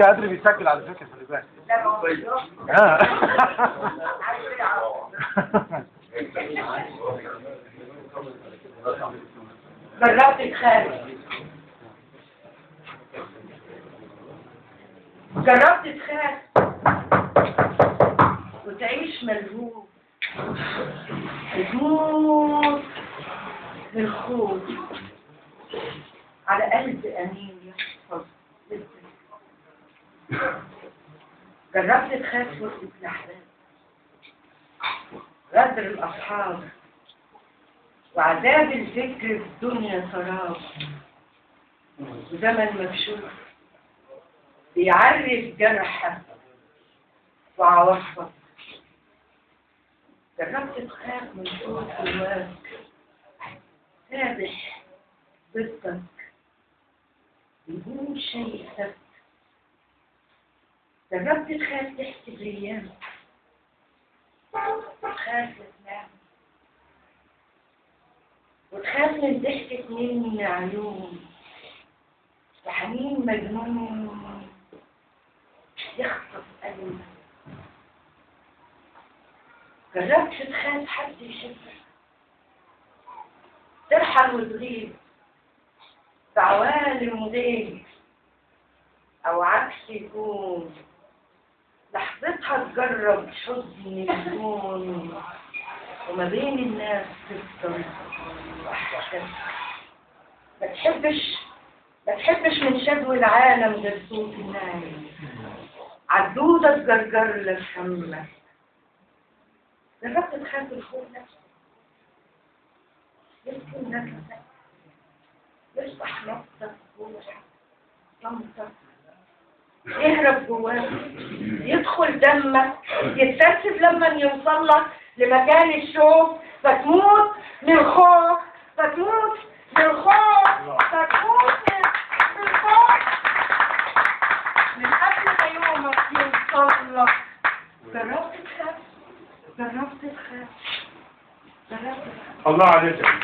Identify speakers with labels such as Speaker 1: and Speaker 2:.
Speaker 1: قادر بيسجل على فكرة خلي بالك.
Speaker 2: جربت تخاف وتعيش ملهوف تموت من الخوف على قلب أمين يحفظ. جربت تخاف وسط الأحلام، غدر الأصحاب وعذاب الفكر في الدنيا سراب، وزمن مكشوف بيعرف جرحك وعواطفك. جربت تخاف من صوت جواك سابح ضدك بدون شيء ثبت. جربت تخاف تحكي بأيام، تخاف تنام وتخاف من ضحكة مني عيون وحنين مجنون يخطف قلبك. جربت تخاف حد يشوفك ترحل وتغيب في عوالم غيب، أو عكس يكون لحظتها تجرب حزن الكون وما بين الناس تفضل وأحسن. ما تحبش من شدو العالم غير صوت النايم، عدودة تجرجر لك همك. جربت تخاف الخوف نفسه يمكن نفسك يصبح نفسك روحك صمتك يهرب جواك يدخل دمك يتسرسب لما يوصل لك لمكان الشوق، فتموت من الخوف فتموت من الخوف من قبل ما يومك يوصل لك. جربت تخاف
Speaker 1: الله عليك.